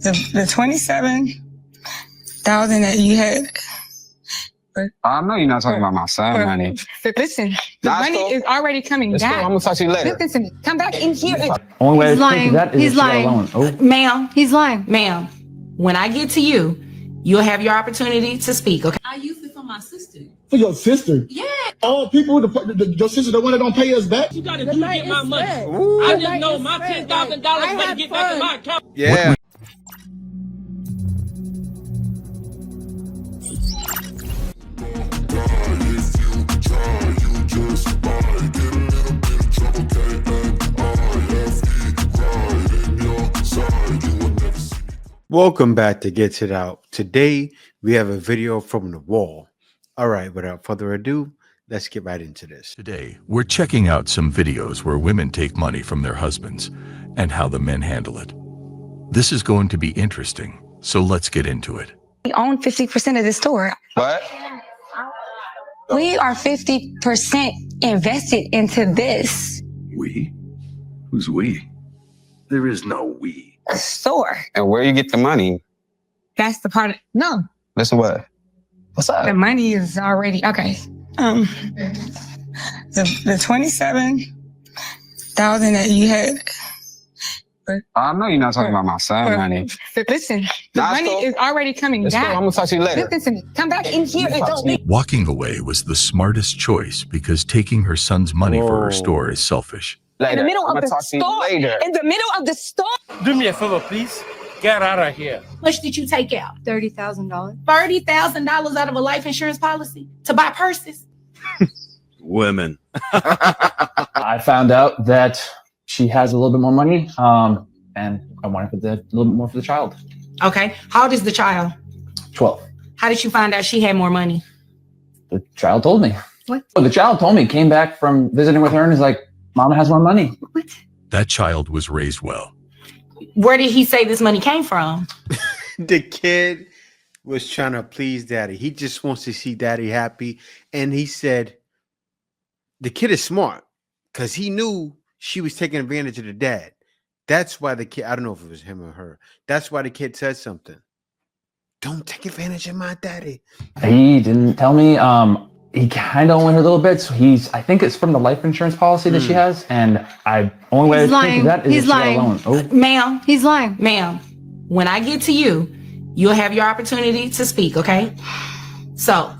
The 27,000 that you had. I know you're not talking about my son, honey. Listen, the money is already coming back. I'm gonna talk to you later. Listen to me. Come back in here. Only way He's to lying. that is He's if you got a lying. loan. Oh. Ma'am, he's lying. Ma'am, when I get to you, you'll have your opportunity to speak, okay? I used it for my sister. For your sister? Yeah. All people, your sister, the one that don't pay us back? You gotta do to get my money. I just know my $10,000 better get back in my account. Yeah. Welcome back to Get It Out. Today we have a video from the wall. All right, without further ado, let's get right into this. Today, we're checking out some videos where women take money from their husbands and how the men handle it. This is going to be interesting, so let's get into it. We own 50% of the store. What? We are 50% invested into this We? Who's we? There is no we. store. And where you get the money? That's the part. No, Listen, what? What's up? the money is already okay. The 27,000 that you had. I know you're not talking about my son, honey. Listen, the money is already coming I'm back. gonna talk to you later. Listen to me. Come back in here and don't leave. Walking away was the smartest choice because taking her son's money for her Whoa. store is selfish. In Later. the middle I'm of gonna the talk to you store. later. In the middle of the store. Do me a favor, please. Get out of here. How much did you take out? $30,000. $30,000 out of a life insurance policy to buy purses? Women. I found out that she has a little bit more money, and I wanted to put a little bit more for the child. Okay. How old is the child? 12. How did you find out she had more money? The child told me. What? Oh, the child told me, came back from visiting with her and is like, Mama has more money. What? That child was raised well. Where did he say this money came from? The kid was trying to please daddy. He just wants to see daddy happy. And he said, the kid is smart because he knew she was taking advantage of the dad. That's why the kid, I don't know if it was him or her. That's why the kid said something. Don't take advantage of my daddy. He didn't tell me. He kind of went her a little bit. So I think it's from the life insurance policy that she has. And only way He's to think of lying. that is He's if she got a lying. loan. Oh. Ma'am, He's lying. ma'am, when I get to you, you'll have your opportunity to speak, okay? So,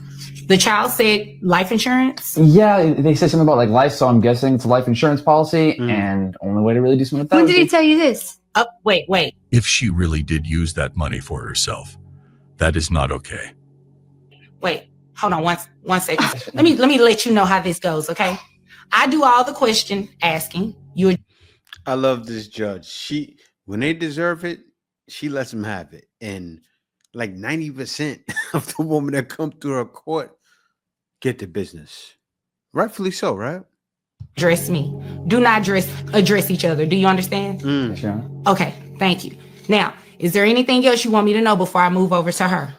the child said life insurance. Yeah, they said something about like life, so I'm guessing it's a life insurance policy. And only way to really do something with that. When is did he if- tell you this? Wait. If she really did use that money for herself, that is not okay. Wait, hold on one second. Let me let you know how this goes, okay? I do all the question asking. You I love this judge. When they deserve it, she lets them have it. And like 90% of the women that come through her court get the business. Rightfully so, right? address me. Do not address each other. Do you understand? Sure. Okay, thank you. Now, is there anything else you want me to know before I move over to her?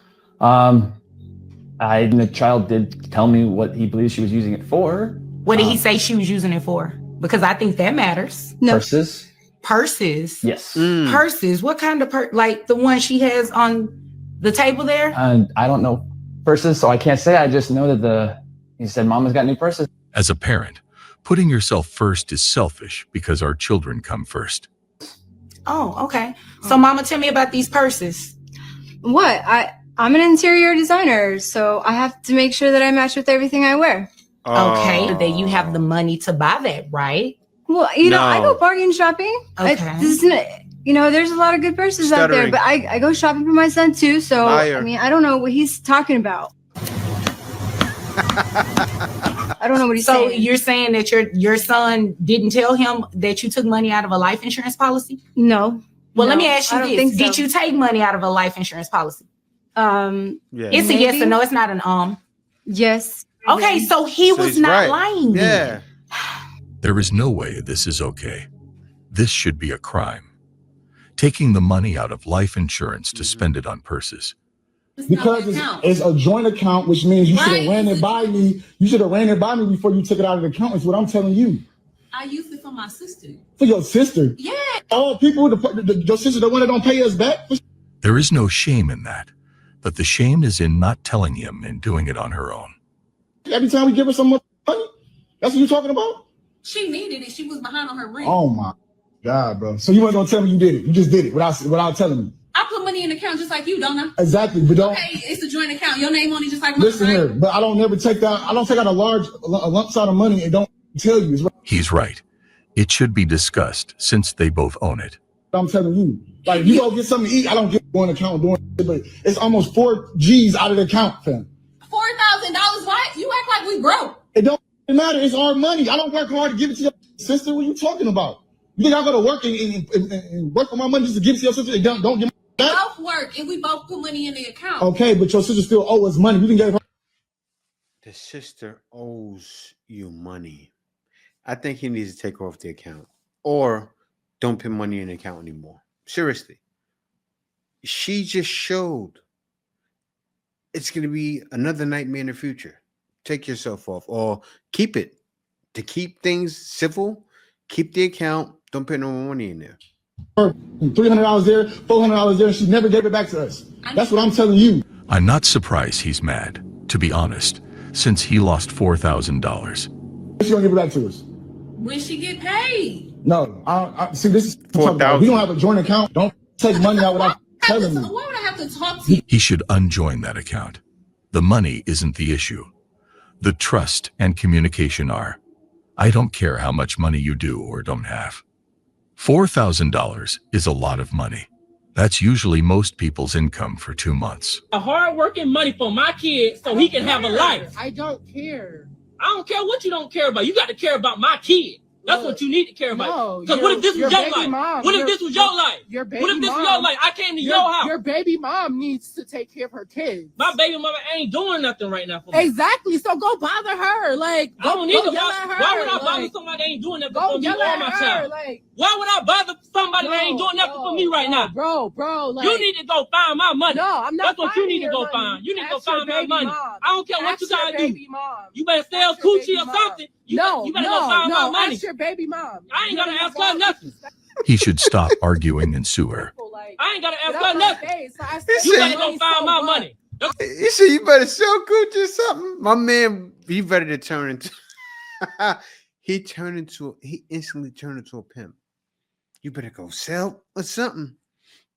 The child did tell me what he believes she was using it for. What did he say she was using it for? Because I think that matters. No. Purses. Purses. Yes. Purses. What kind of like the one she has on the table there? I don't know purses, so I can't say. I just know that he said Mama's got new purses. As a parent, putting yourself first is selfish because our children come first. Oh, okay. So Mama, tell me about these purses. What? I'm an interior designer, so I have to make sure that I match with everything I wear. Okay, then you have the money to buy that, right? Well, I go bargain shopping. Okay. There's a lot of good purses out there, Stuttering. but I go shopping for my son too. So Liar. I mean, I don't know what he's talking about. I don't know what he's So saying. you're saying that your son didn't tell him that you took money out of a life insurance policy? No. Well, let No, me ask you I don't this. think so. Did you take money out of a life insurance policy? Yeah. It's a yes Maybe. or no. It's not an Yes. Okay, so he So was he's not right. lying then. Yeah. There is no way this is okay. This should be a crime. Taking the money out of life insurance to spend it on purses. Because it's a joint account, which means you should have ran it by me. You should have ran it by me before you took it out of the account. Is what I'm telling you. I used it for my sister. For your sister? Yeah. All people, your sister, the one that don't pay us back? There is no shame in that, but the shame is in not telling him and doing it on her own. Every time we give her some money, that's what you're talking about? She needed it. She was behind on her rent. Oh my God, bro. So you weren't gonna tell me you did it. You just did it without telling me. I put money in the account just like you, don't I? Exactly, but don't. Okay, it's a joint account. Your name on it just like mine, Listen right? here, but I don't take out a lump sum of money and don't tell you. It's what He's right. It should be discussed since they both own it. I'm telling you. Like, if you go get something to eat, I don't get one account doing it, but it's almost 4 G's out of the account, fam. $4,000. What? You act like we broke. It don't matter. It's our money. I don't work hard to give it to your sister. What are you talking about? You think I go to work and work for my money just to give it to your sister? And don't give me that? Both work and we both put money in the account. Okay, but your sister still owes us money. You can give her. The sister owes you money. I think he needs to take her off the account or don't put money in the account anymore. Seriously. She just showed it's going to be another nightmare in the future. Take yourself off or keep it. To keep things civil, keep the account. Don't put no more money in there. $300 there, $400 there. She never gave it back to us. That's what I'm telling you. I'm not surprised he's mad, to be honest, since he lost $4,000. She gonna give it back to us. When she get paid. No, see, this is $4,000. We don't have a joint account. Don't take money out without telling me. Why would I have to talk to you? He should unjoin that account. The money isn't the issue. The trust and communication are. I don't care how much money you do or don't have. $4,000 is a lot of money. That's usually most people's income for 2 months. A hard-working money for my kid so he can have a life. I don't care. I don't care what you don't care about. You got to care about my kid. That's what you need to care about. Because what if this was your life? What if this was your life? What if this was your life? I came to your house. Your baby mom needs to take care of her kids. My baby mama ain't doing nothing right now for me. Exactly. So go bother her. Like, I don't need to yell bother. at her. Why would I bother somebody that ain't doing nothing Go for me yell or at my her. child? Like, Why would I bother somebody that ain't doing nothing for me right now? Bro, like, You need to go find my money. No, I'm not. That's what you need to finding go your money. find. You need to go Ask your find my baby money. mom. I don't care what Ask you your gotta do. baby mom. You better sell Ask your coochie baby or mom. something. You better go find my money. Ask your baby mom. I ain't gotta ask her nothing. He should stop arguing and sue her. I ain't gotta ask her nothing. You better go find my money. He said you better sell Gucci or something. My man, he ready to turn into he instantly turned into a pimp. You better go sell or something.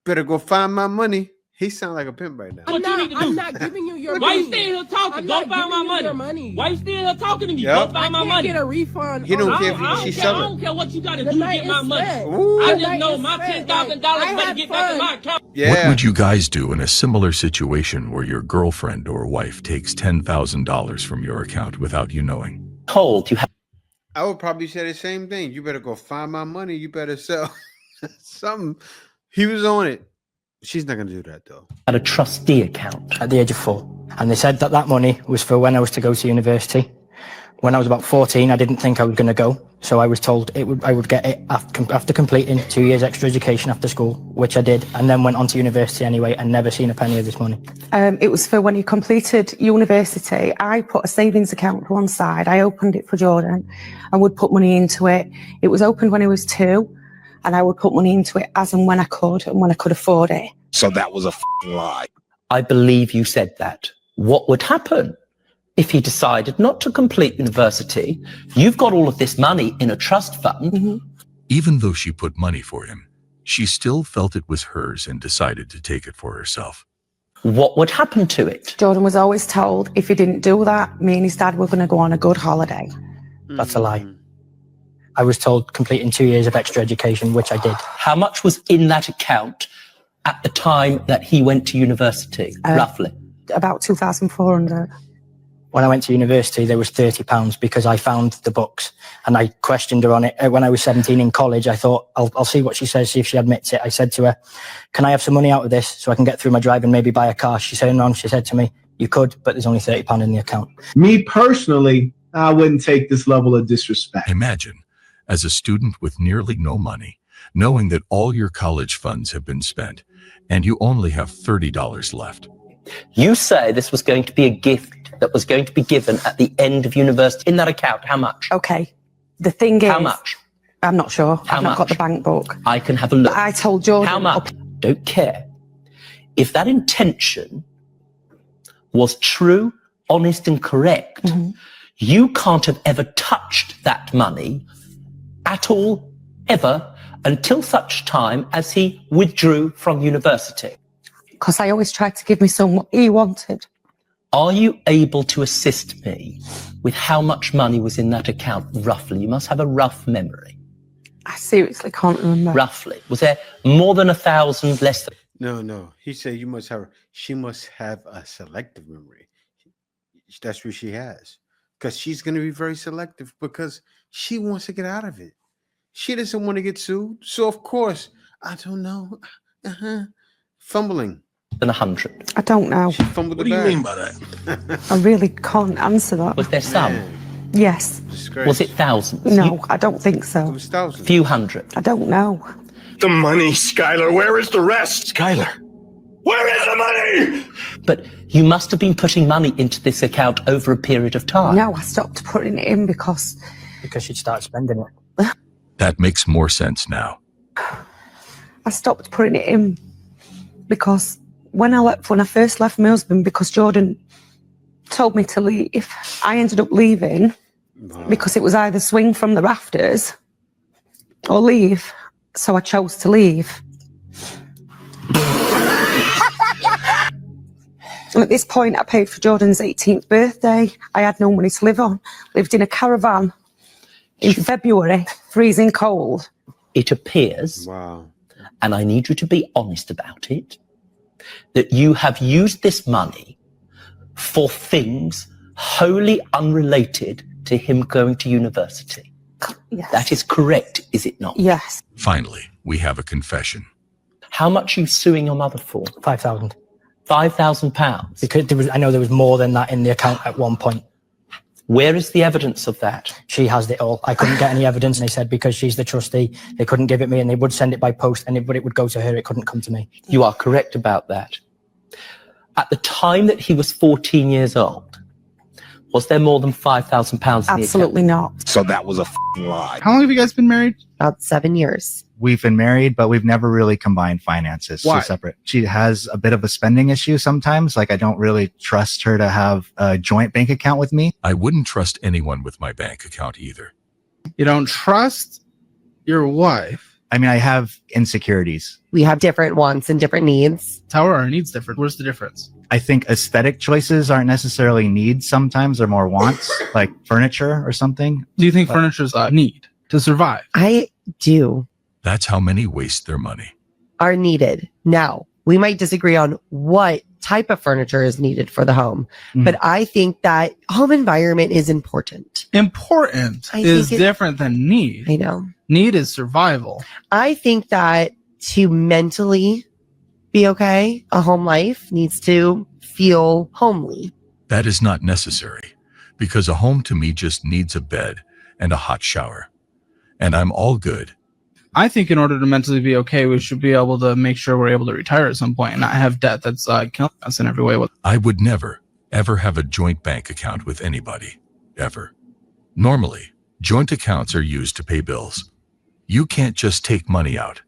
Better go find my money. He sound like a pimp right now. I'm not giving you your money. Why you still here talking? Go find my money. Why you still here talking to me? Go find my money. Get a refund. He don't care I if she don't sell care. I it. don't care what you got to do to get my money. Ooh. I just know my $10,000 better get back in my account. Yeah. What would you guys do in a similar situation where your girlfriend or wife takes $10,000 from your account without you knowing? Told you have. I would probably say the same thing. You better go find my money. You better sell something. He was on it. She's not going to do that, though. Had a trustee account. At the age of 4. And they said that money was for when I was to go to university. When I was about 14, I didn't think I was going to go. So I was told I would get it after completing 2 years extra education after school, which I did, and then went on to university anyway and never seen a penny of this money. It was for when he completed university. I put a savings account to one side. I opened it for Jordan and would put money into it. It was opened when he was 2. And I would put money into it as and when I could afford it. So that was a lie. I believe you said that. What would happen if he decided not to complete university? You've got all of this money in a trust fund. Mm-hmm. Even though she put money for him, she still felt it was hers and decided to take it for herself. What would happen to it? Jordan was always told if he didn't do that, me and his dad were going to go on a good holiday. That's a lie. I was told completing 2 years of extra education, which I did. How much was in that account at the time that he went to university, roughly? About 2,400. When I went to university, there was £30 because I found the books and I questioned her on it. When I was 17 in college, I thought, I'll see what she says, see if she admits it. I said to her, can I have some money out of this so I can get through my drive and maybe buy a car? She said, no. She said to me, you could, but there's only £30 in the account. Me personally, I wouldn't take this level of disrespect. Imagine, as a student with nearly no money, knowing that all your college funds have been spent and you only have $30 left. You say this was going to be a gift that was going to be given at the end of university. In that account, how much? Okay. The thing is... How much? I'm not sure. How I've not much? got the bank book. I can have a look. But I told Jordan... How much? Don't care. if that intention was true, honest, and correct, you can't have ever touched that money at all, ever, until such time as he withdrew from university. Because I always tried to give my son what he wanted. Are you able to assist me with how much money was in that account, roughly? You must have a rough memory. I seriously can't remember. Roughly. Was there more than 1,000, less than? No. He said she must have a selective memory. That's what she has. Because she's going to be very selective because she wants to get out of it. She doesn't want to get sued. So, of course, I don't know. Fumbling. Than 100. I don't know. She fumbled. What do you mean by that? I really can't answer that. Was there some? Yes. Disgrace. Was it thousands? No, I don't think It so. was thousands. Few hundred. I don't know. The money, Skylar. Where is the rest? Skylar. Where is the money? But you must have been putting money into this account over a period of time. No, I stopped putting it in because she'd start spending it. That makes more sense now. I stopped putting it in because when I first left my husband, because Jordan told me to leave, I ended up leaving because it was either swing from the rafters or leave. So I chose to leave. And at this point, I paid for Jordan's 18th birthday. I had no money to live on. Lived in a caravan in February, freezing cold. It appears, and I need you to be honest about it, that you have used this money for things wholly unrelated to him going to university. Yes. That is correct, is it not? Yes. Finally, we have a confession. How much are you suing your mother for? 5,000. £5,000? Because I know there was more than that in the account at one point. Where is the evidence of that? She has it all. I couldn't get any evidence, and they said because she's the trustee, they couldn't give it me, and they would send it by post, but it would go to her. It couldn't come to me. You are correct about that. At the time that he was 14 years old, was there more than £5,000? Absolutely not. So that was a lie. How long have you guys been married? About 7 years. We've been married, but we've never really combined finances. Why? She's separate. She has a bit of a spending issue sometimes. Like, I don't really trust her to have a joint bank account with me. I wouldn't trust anyone with my bank account either. You don't trust your wife? I mean, I have insecurities. We have different wants and different needs. How are our needs different? What's the difference? I think aesthetic choices aren't necessarily needs sometimes. They're more wants, like furniture or something. Do you think furniture's a need to survive? I do. That's how many waste their money. Are needed. Now, we might disagree on what type of furniture is needed for the home, but I think that home environment is important. Important is different than need. I know. Need is survival. I think that to mentally be okay, a home life needs to feel homely. That is not necessary, because a home to me just needs a bed and a hot shower. And I'm all good. I think in order to mentally be okay, we should be able to make sure we're able to retire at some point and not have debt that's killing us in every way. I would never, ever have a joint bank account with anybody. Ever. Normally, joint accounts are used to pay bills. You can't just take money out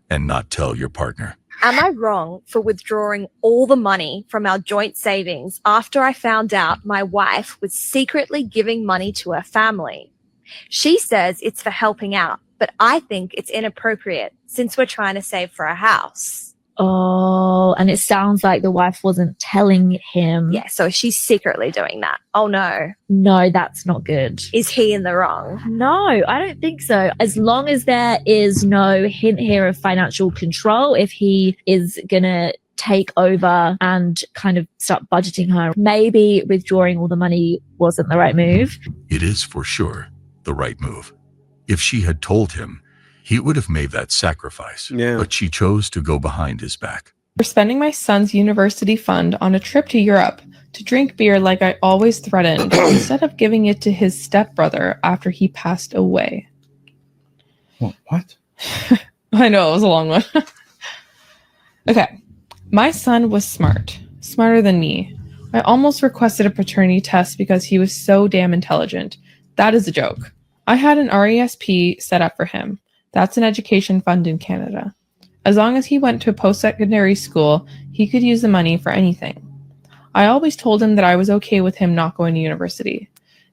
and not tell your partner. Am I wrong for withdrawing all the money from our joint savings after I found out my wife was secretly giving money to her family? She says it's for helping out, but I think it's inappropriate since we're trying to save for a house. Oh, and it sounds like the wife wasn't telling him. Yeah, so she's secretly doing that. Oh no. No, that's not good. Is he in the wrong? No, I don't think so. As long as there is no hint here of financial control, if he is gonna take over and kind of start budgeting her, maybe withdrawing all the money wasn't the right move. It is for sure the right move. If she had told him, he would have made that sacrifice. But she chose to go behind his back. For spending my son's university fund on a trip to Europe to drink beer like I always threatened, instead of giving it to his stepbrother after he passed away. What? I know, it was a long one. Okay. My son was smart. Smarter than me. I almost requested a paternity test because he was so damn intelligent. That is a joke. I had an RESP set up for him. That's an education fund in Canada. As long as he went to a post-secondary school, he could use the money for anything. I always told him that I was okay with him not going to university.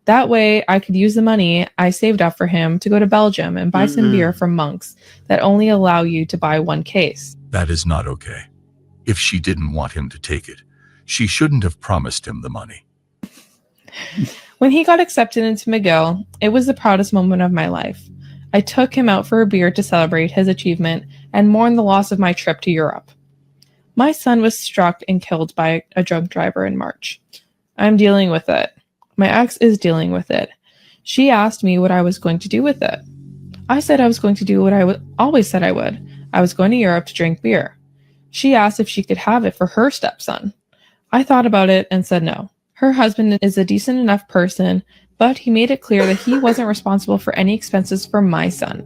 That way, I could use the money I saved up for him to go to Belgium and buy some beer from monks that only allow you to buy one case. That is not okay. If she didn't want him to take it, she shouldn't have promised him the money. When he got accepted into McGill, it was the proudest moment of my life. I took him out for a beer to celebrate his achievement and mourn the loss of my trip to Europe. My son was struck and killed by a drunk driver in March. I'm dealing with it. My ex is dealing with it. She asked me what I was going to do with it. I said I was going to do what I always said I would. I was going to Europe to drink beer. She asked if she could have it for her stepson. I thought about it and said no. Her husband is a decent enough person, but he made it clear that he wasn't responsible for any expenses for my son.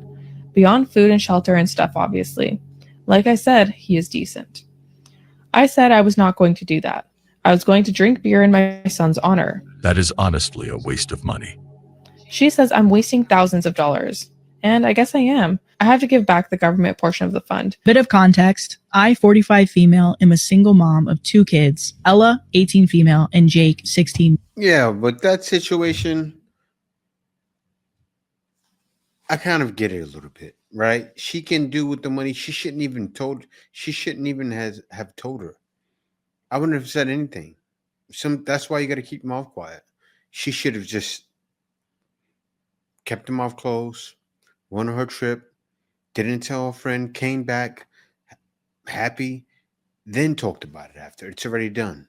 Beyond food and shelter and stuff, obviously. Like I said, he is decent. I said I was not going to do that. I was going to drink beer in my son's honor. That is honestly a waste of money. She says I'm wasting thousands of dollars. And I guess I am. I have to give back the government portion of the fund. Bit of context. I, 45 female, am a single mom of 2 kids. Ella, 18 female, and Jake, 16. Yeah, but that situation, I kind of get it a little bit, right? She can do with the money. She shouldn't even have told her. I wouldn't have said anything. That's why you got to keep your mouth quiet. She should have just kept her mouth closed, went on her trip, didn't tell a friend, came back happy, then talked about it after. It's already done.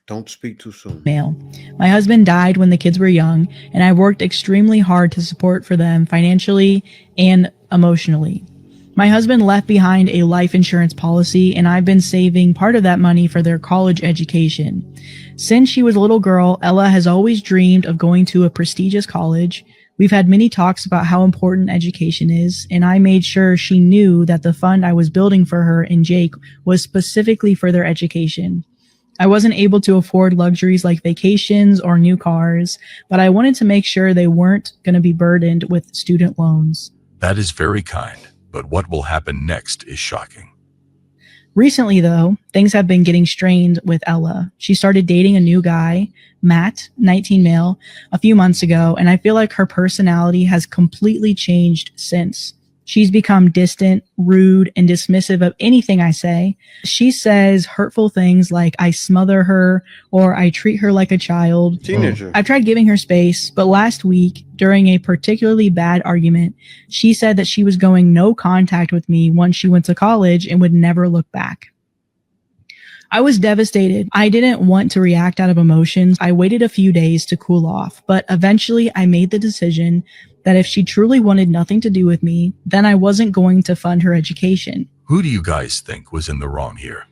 Don't speak too soon. Male. My husband died when the kids were young, and I worked extremely hard to support for them financially and emotionally. My husband left behind a life insurance policy, and I've been saving part of that money for their college education. Since she was a little girl, Ella has always dreamed of going to a prestigious college. We've had many talks about how important education is, and I made sure she knew that the fund I was building for her and Jake was specifically for their education. I wasn't able to afford luxuries like vacations or new cars, but I wanted to make sure they weren't going to be burdened with student loans. That is very kind, but what will happen next is shocking. Recently, though, things have been getting strained with Ella. She started dating a new guy, Matt, 19 male, a few months ago, and I feel like her personality has completely changed since. She's become distant, rude, and dismissive of anything I say. She says hurtful things like I smother her or I treat her like a child. Teenager. I've tried giving her space, but last week, during a particularly bad argument, she said that she was going no contact with me once she went to college and would never look back. I was devastated. I didn't want to react out of emotions. I waited a few days to cool off, but eventually I made the decision that if she truly wanted nothing to do with me, then I wasn't going to fund her education. Who do you guys think was in the wrong here?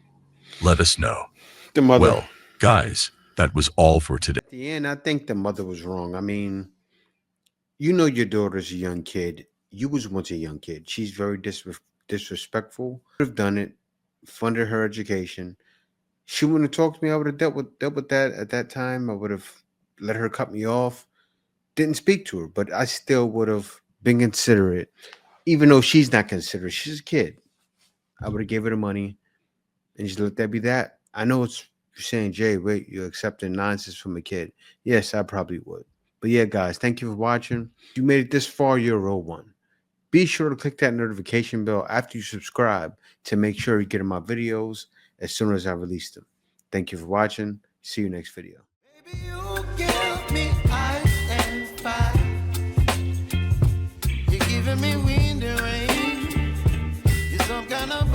Let us know. The mother. Well, guys, that was all for today. At the end, I think the mother was wrong. I mean, you know your daughter's a young kid. You was once a young kid. She's very disrespectful. Would have done it, funded her education. She wouldn't have talked to me. I would have dealt with that at that time. I would have let her cut me off. Didn't speak to her, but I still would have been considerate, even though she's not considerate. She's a kid. I would have gave her the money and just let that be that. I know you're saying, Jay, wait, you're accepting nonsense from a kid. Yes, I probably would. But yeah, guys, thank you for watching. If you made it this far, you're a real one. Be sure to click that notification bell after you subscribe to make sure you're getting my videos as soon as I release them. Thank you for watching. See you next video. You're giving me wind and rain. You're some kind of